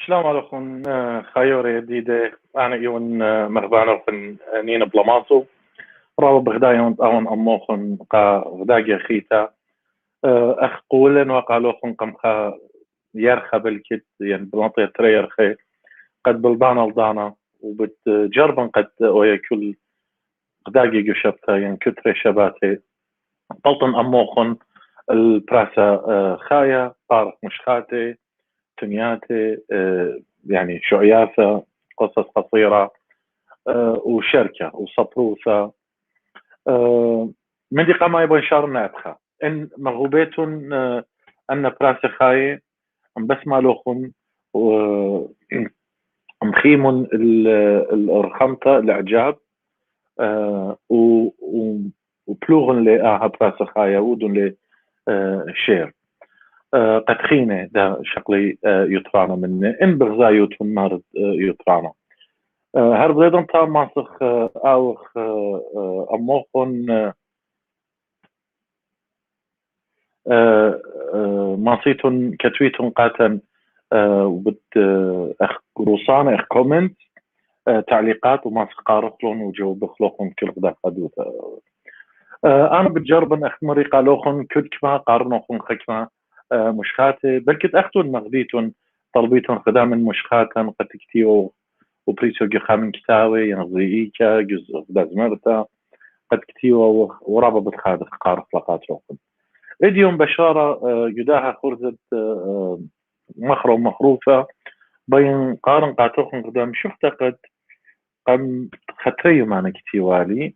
السلام عليكم خيوري جديدة أنا إيون مغبانوخن نين بلاماسو راو بغدايون أون أموخن قا غداقي خيتا أخ قولن وقالوخن قم خا يرخى بالكت يعني بلانطية تري يرخي قد بلدانا لدانا وبتجربن قد ويا كل غداقي قشبتا يعني كتري شباتي طلطن أموخن البراسة خايا طارق مشخاتي تنياتي يعني شعياثة قصص قصيرة وشركة وصبروثة من دي قاما يبغى شهر نابخة إن مغوبيت أن براسي خاي بس مالوخن مخيم الرخمطة الإعجاب وبلوغن لآها براسي خايا ودن لشير قد خينة ده شقلي يطرانا منه إن بغزايوت النار يطرانا هرب زيدان تا ماسخ أوخ أموخن ماسيتون كتويتون قاتن وبت أخ روسانا أخ كومنت تعليقات وماسخ قارخلون وجو بخلوخن كل غدا قدوث أنا بتجرب أخ مريقا لوخن كد كما قارنوخن خكما مشخاتي بلكت أختون مغديتون طلبيتون قدام مشخاتن قد كتيو وبريسو جخا من كتاوي ينغضي إيكا جزء دازمرتا قد كتيو ورابا بتخادق قارق لقات روخن إديوم بشارة جداها خرزت مخرو مخروفة بين قارن قاتوخن قدام شفت قد قم خطريو معنا كتيوالي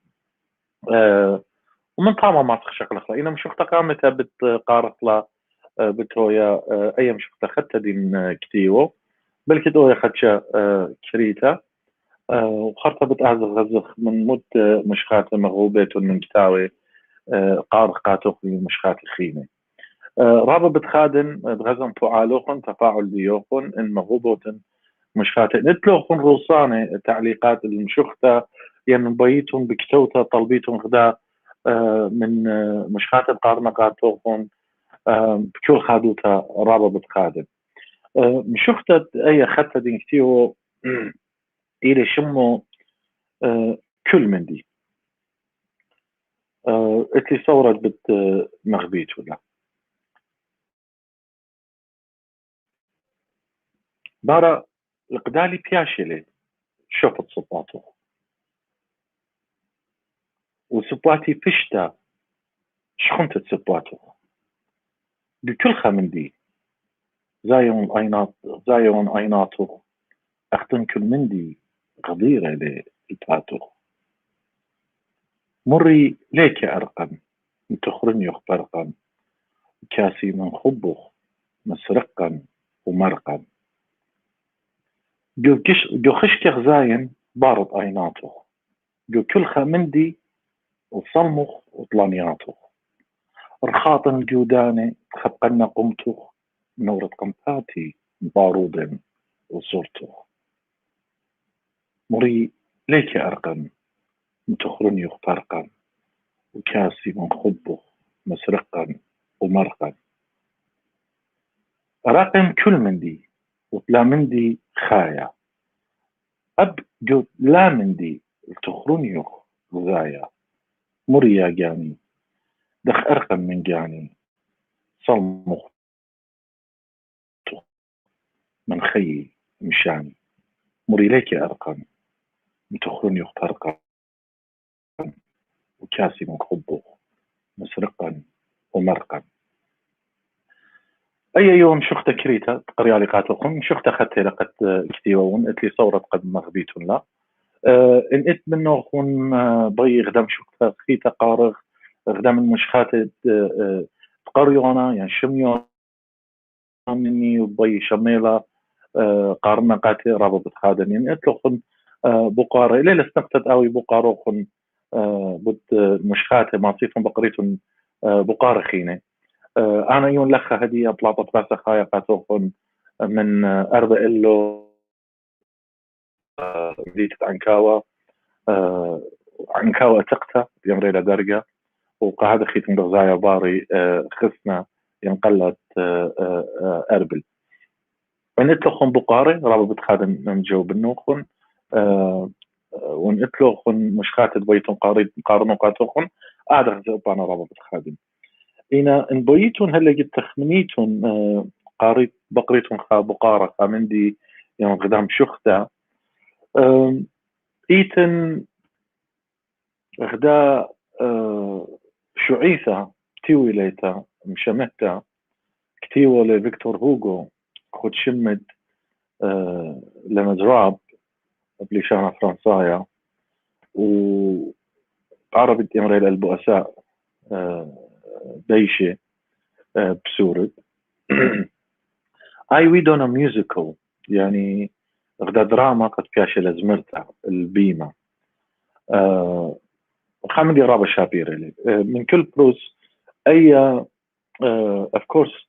ومن طامة ما تخشق لخلا إنما شفت قامتها بتقارق لا بتويا أيام شفت خدت دين كتيو بل كدويا خدشة كريتا وخرطة بتأعزغ غزخ من مد مشخات مغوبات من كتاوي قارق قاتوخ مشخات الخيمة رابا بتخادن بغزن فعالوخن تفاعل ديوخن إن مغوبوتن مشخات نتلوخن روسانة تعليقات المشخته يعني بيتهم بكتوتا طلبيتهم غدا من مشخات القارنة قاتوخن بكل خادوتا رابا بتخادن مشخته أي خطة دين كتيو إلي شمو كل من دي اتلي صورت بت مغبيت ولا بارا القدالي بياشيلي شوفت صباته وصباتي فشتا شخنت صباته بكل خمن دي زايون ايناته اختن كل من دي غضيرة للباتو مري ليك أرقم تخرن يخبرقا كاسي من خبخ مسرقا ومرقا جو خشك غزاين بارد ايناته جو كل خمندي وصلمخ وطلانياته رخاطن جوداني خبقنا قمته نورة قمفاتي بارود وصورته مري ليك أرقم تخرن يخبرقا وكاسي من خبخ مسرقا ومرقا راقم كل من دي وطلا من دي خايا أب جو لا من دي تخرنيخ غزايا مريا جاني دخ أرقم من جاني صلمخ من خيي مشاني مري ليك أرقم تخرنيخ فرقا وكاسي من خبخ مسرقا ومرقا أي يوم شخت كريتا قريالي قاتلكم شخت خدت لقد كتيوون اتلي صورت قد مغبيت لا إن إت منه خون بي غدام شخت خيتا قارغ غدام المشخات قريونا يعني شميون مني وبي شميلة قارنا قاتي رابط خادن يعني اتلخن بقارة إلي لسنقتد أوي بقاروخن بد مشخات ماصيفهم بقريتهم بقارة خينة أنا يون لخا هدية طلعت باسة خايا قاتوخن من أربع إلو ديتت عنكاوة تقتا يمري لدرجة وقاعد خيت من غزايا باري خسنا ينقلت أربل ونتلخن بقاري رابا بتخادم نجو بالنوخن ونتلخن مش خاتد بيتون قارنو قاتوخن أعدغ زوبانا رابا بتخادم إنا إن بيتون هلا جد تخمنيتون قاريت بقريتون خا بقارة خا مندي يوم قدام شختا إيتن غدا شعيثة تيوي ليتا مشمتا كتيوة لفيكتور هوغو خد شمد لمزراب بليشانا فرنسايا وعربة إمريل البؤساء ديشة بسورد اي ويدونا ميوزيكال يعني غدا دراما قد كاشي لازمرتا البيمة خامدي رابا شابير من كل بروس اي اوف كورس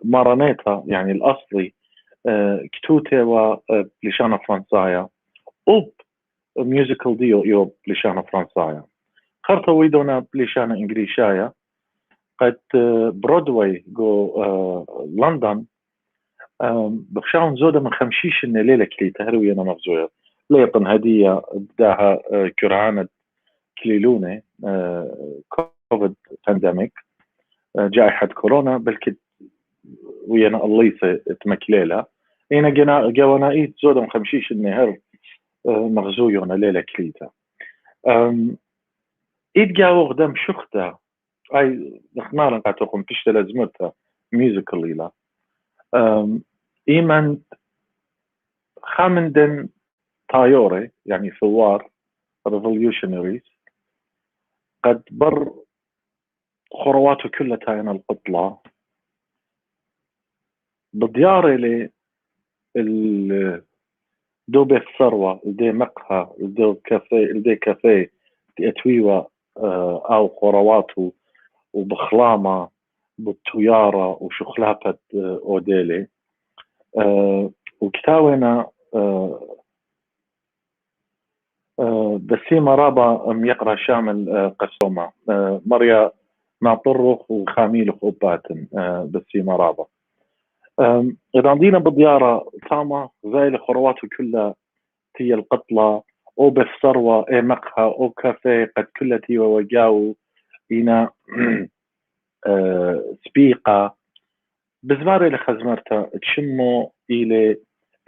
مارانيتا يعني الاصلي كتوتي و بليشانا فرنسايا اوب ميوزيكال ديو يو بليشانا فرنسايا خرطة ويدونا بليشانا انجليشايا قد برودواي جو لندن بخشاون زودة من خمشيش إن ليلة كليتا هروي أنا مغزوية ليطن هدية بداها كرعانة كليلونة كوفيد بانديميك جائحة كورونا بلكد ويانا الليسة تمكليلة إنا جوانا إيت زودة من خمشيش إن هر مغزوية ليلة كليتا إيت جاو غدام شختا أي نخمارن قاتوكم تشتلا زمرتا ميوزيكال ليلة إيمان خامندن تايوري يعني ثوار ريفوليوشنريز قد بر خرواته كلها تاين القطلة بدياري لي دوبي الثروة الدي مقهى الدي كافيه دي اتويوة او خرواته وبخلامة بالطيارة وشخلافة اوديلي وكتاونا بسيمة رابا يقرأ شامل قسومة مريا ناطرخ وخاميلخ وباتن بسيمة رابا إذا عندنا بديارة تاما زي الخرواته كلها تي القطلة أو بفثروة أي مقهى أو كافيه قد كلها تي وجاو إنا سبيقة بزماري لخزمرتا تشمو إلى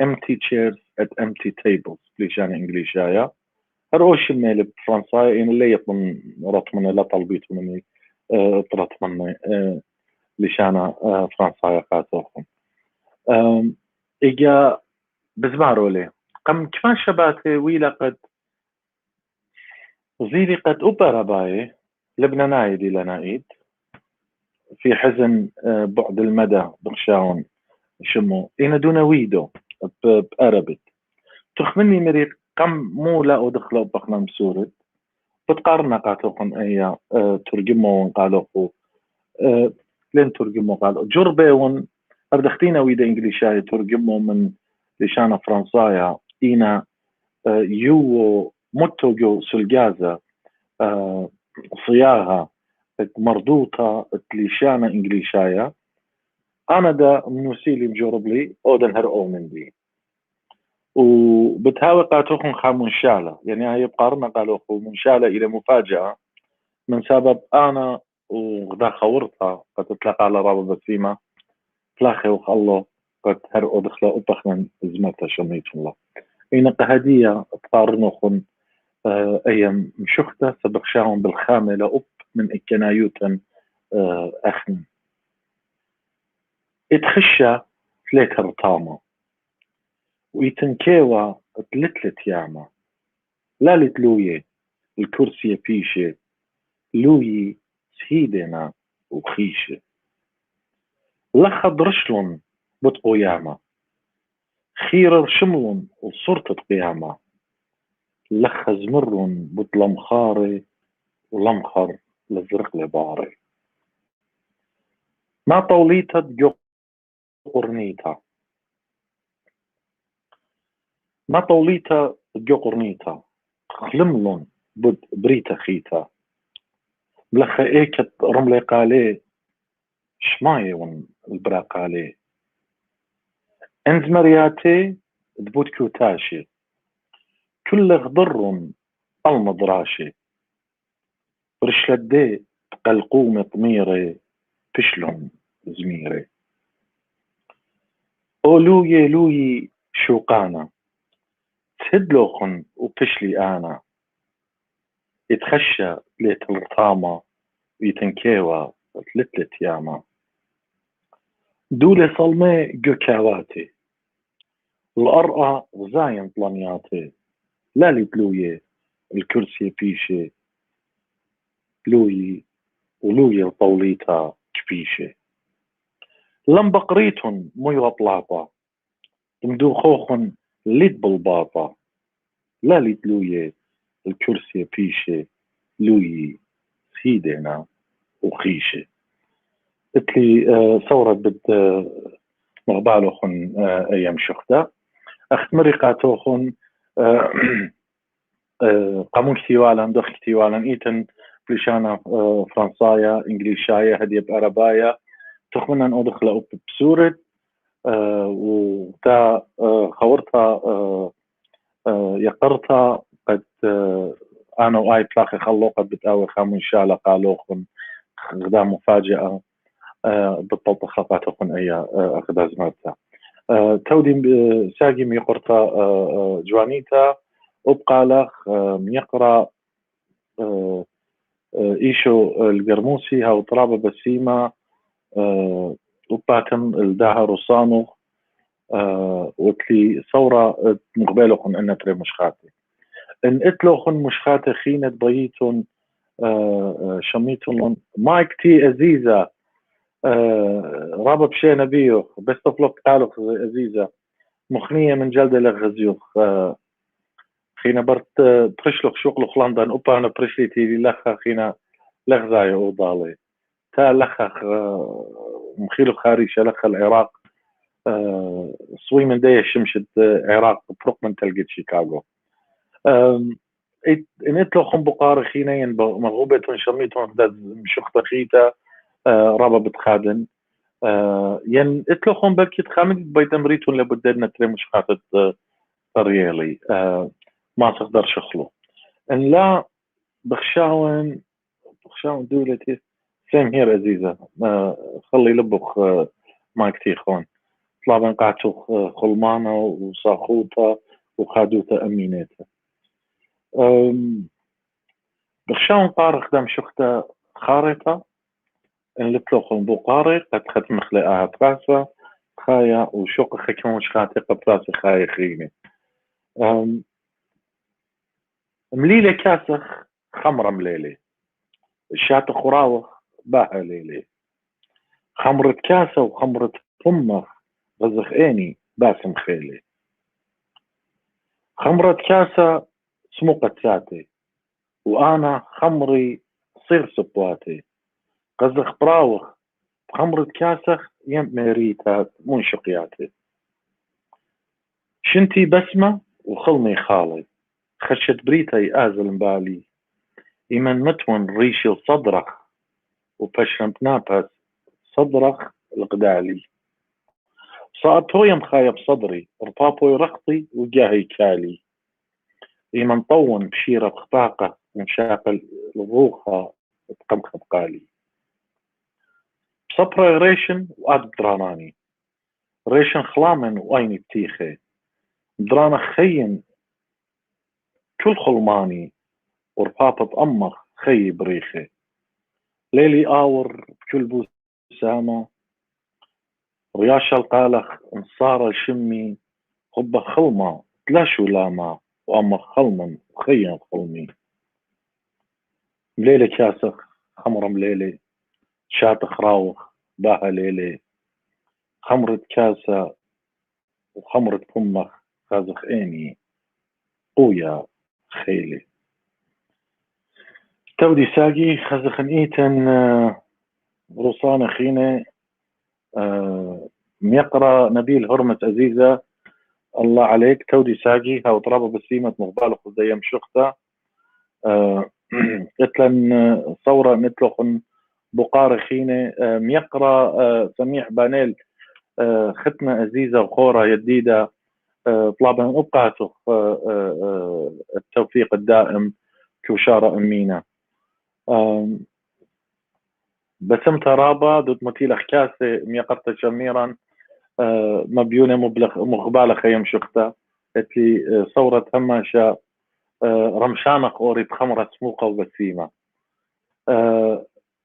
empty chairs at empty tables بليشان إنجليشايا هروش الميل بفرنسا إن اللي يطمن رطمنا لا طلبيت مني طرطمنا لشانا فرنسا قاتوهم إجا بزمارو لي قم كمان شباتي ويلا قد زيلي قد أبرا باي لبناناي دي لنايد في حزن بعد المدى بغشاون شمو إنا دون ويدو بأربت تخمني مريد قم مو لا أدخل بخنا مسورد بتقارنا قاتوكم أي ترجموا ونقالوكو لين ترجموا قالوا جربون أردختينا ويدا إنجليشاي ترجموا من لشانا فرنسايا إنا يو متوجو سلجازة صياغة مردوطة لشانا إنجليشايا أنا دا منوسيلي مجرب لي أودن هر أو من دي وبتهاوي قاتوكم خامنشالة يعني هاي بقارنا قالوا منشالة إلى مفاجأة من سبب أنا وغدا خورتها قد تتلقى على رابط بسيمة تلاخي وخلو قد هرقو دخلوا أبخنا زمرتا شميت الله إن هدية تقارنوخن أيام مشختة سبخشاهم بالخامة لأب من إكنايوتا أخن اتخشى تليك رطامة ويتنكيوا تلتلت ياما لا لتلوية الكرسي بيشة لوي سيدنا وخيشة لخد رشلن بطقو ياما خير شملن وصورة قيامة لخ زمرن بطلمخاري ولمخر لزرق لباري ما طوليتا جو قرنيتا ما طوليتا جو قرنيتا خلملن بريتا خيتا لخ ايكت رملي قالي شماي ون البرا قالي انز مرياتي دبوت كوتاشي كل غضر المضراشي برشلدي قلقوم طميري فشلهم زميري أولوي لوي شوقانا تهدلوخن وفشلي أنا يتخشى ليت الرطامة ويتنكيوا تلتلت ياما دولي صلمي جوكاواتي الأرقى غزاين طلنياتي لا لي بلوية الكرسي بيشي لوي ولوي الطوليتا كبيشي لم بقريتن ميوة بلاطة مدوخوخن ليت بالباطة لا لي بلوية الكرسي بيشي لوي سيدنا وخيشي قلتلي ثورة بد مغبالوخن أيام شختا أخت مريقاتوخن قامون كتيوالا دخ كتيوالا إيتن بلشانا فرنسايا إنجليشايا هدية بأربايا تخمنا أن أدخل أوب بسورة وتا خورتها يقرتها قد أنا وآي بلاخي خلو قد بتقاوي خامون شالة قالوخن غدا مفاجأة بالطلطة خطاتوخن أي أخدا زمرتها تودي ساقي ميقرتا جوانيتا وبقى لخ يقرأ إيشو القرموسي هاو طرابة بسيمة وباتم الداها روسانو وتلي ثورة مقبلوخن أن تري مشخاتي إن إتلوخن مشخاتي خينة بيتون شميتون مايك تي أزيزة رابط شي نبيوخ بس تفلق قالوخ أزيزة مخنية من جلدة لغزيوخ خينا برت برشلوخ شوقلوخ لندن أوبانا برشلي تيلي لخا خينا لغزاي أوضالي تا لخا مخيلو خاريشة لخا العراق صوي من داية شمشت عراق بروق من تلقيت شيكاغو إن إتلوخن بقار خينين مغوبة شميتون مشوخة خيتا رابا بتخادن ين إتلوخن بلكي تخامد بيت أمريتون لبدلنا تري مشخاتة ريالي ما تقدر شخلو ان لا بخشاون دولتي سيم هير عزيزة خلي لبخ ما كتير خون طلابا قاعتو خلمانة وصاخوطة وخادوتا أمينيتا بخشاون قارخ دام شختا خارطة ان لتلوخن بو قارق قد ختم خلقها براسة خايا وشوق خكمون شخاتي قبراسة خايا خيني مليلة كاسخ خمرة مليلة الشات خراوخ باها ليلة خمرة كاسة وخمرة فمخ غزخ اني باسم خيلي خمرة كاسة سموقة ساتي وانا خمري صير سبواتي غزخ براوخ خمرة كاسخ يم ميريتا منشقياتي شنتي بسمة وخلمي خالي خشت بريتي آزل مبالي إيمن متون ريشي الصدرخ وبشرمت نابس صدرخ القدالي صعبتو يمخايب صدري رطابو رخطي وجاهي كالي إيمن طون بشيرة بخطاقة ومشاقل الروخة بقمخ بقالي بصبرة ريشن وآد دراناني ريشن خلامن وأيني بتيخي درانا خين كل خلماني وربابة أمخ خي بريخي ليلي آور بكل بوسامة رياش القالخ انصار الشمي خب خلمة تلاشو لاما وأمخ خلمن وخيا خلمي مليلة كاسخ خمرة مليلة شات خراوخ باها ليلة خمرة كاسة وخمرة فمخ خازخ اني قويا خيلي تودي ساقي خزخن ايتن روسانة خينة ميقرا نبيل هرمة عزيزة الله عليك تودي ساقي هاو طرابة بسيمة مغبالة خزية مشخته قتلن ثورة مثلخن بقار خينة ميقرا سميع بانيل ختنا عزيزة وخورة جديدة. طلب أن أبقى التوفيق الدائم كوشارة أمينة. بسمت رابا دوت متيلة كاسة ميقرت شميرا مبيونة مغبالة خيم شختا اتلي صورة هماشا رمشانق أوري بخمرة سموقة وبسيمة.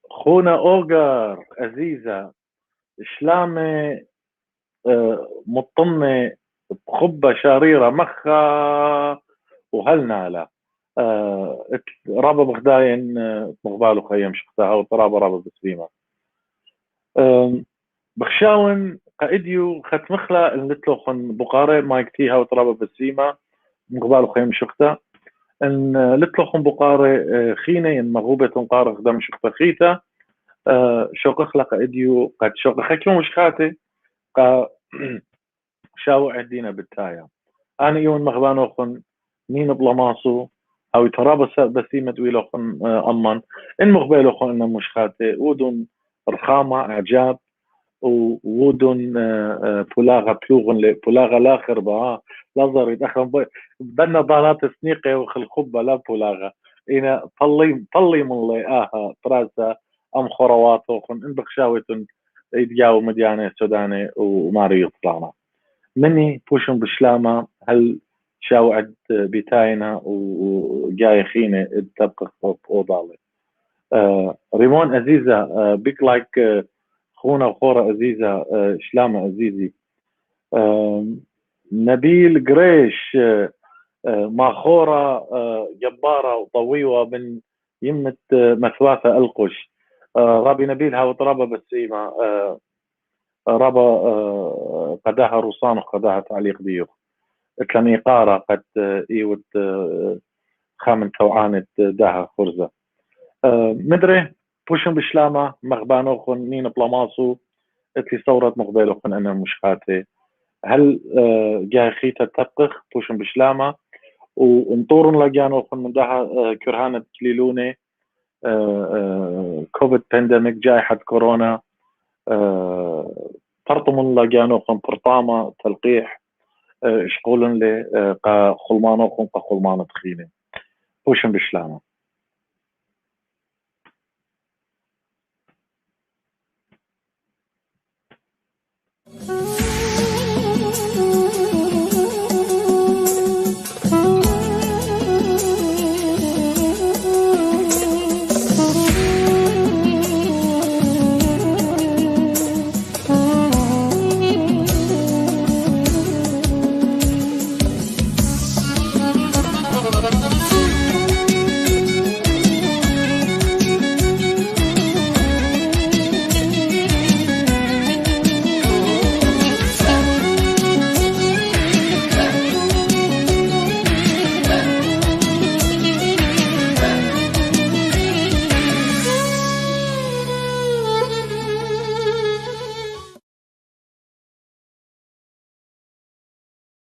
خونا أوغر عزيزة شلامة مطمة بخبة شريرة مخا وهلنا رابا بغداين مغبالو خيم شختها وطرابة رابا بسليمة. بخشاون قائديو خت مخلا اللتلوخن بقارة مايكتيها وطرابة بسليمة مغبالو خيم شختها ان لتلوخن بقارة خينة مغوبة قارة خدام شختها خيتا شوقخ قائديو قد شوقخ حكيو مش خاتي شاو عدينا بالتايا أنا يون مغبانوخن مين بلماسو أو يترابس بسيمة ويلوخن أمان إن مغبالوخن إن مشخاتي ودون رخامة إعجاب ودون بولاغة بولاغة لاخر بها لازر يدخل بنا ضالات سنيقة وخل خبة لا بولاغة إنا طلي من الله براسة أم خرواتوخن إن بخشاوتن يدياو مديانة سوداني وماري يطلعنا مني بوشن بشلامة هل شاوعد بتاينا وجاي خينة تبقى أوضالي. ريمون عزيزة بيك لايك خونا وخورة عزيزة شلامة عزيزي. نبيل قريش ماخورة جبارة وطويوة من يمة مثواثة القش. رابي نبيل هاو طرابة بسيمة رابا قداها روسان وقداها تعليق ديو كان إقارة قد إيوت خامن توعانة داها خرزة مدري بوشن بشلامة مغبانوخن نين بلاماسو اتلي صورت مغبالوخن أنا مشخاتي هل جاي خيتا تبقخ بوشن بشلامة ومطورن لجانوخن من داها كرهانة كليلوني كوفيد بانديميك جائحة كورونا فرطمن لجانوخن برطامة تلقيح شقولن لي قا خلمانوخن قا خلمانة تخيني بوشن بشلامة.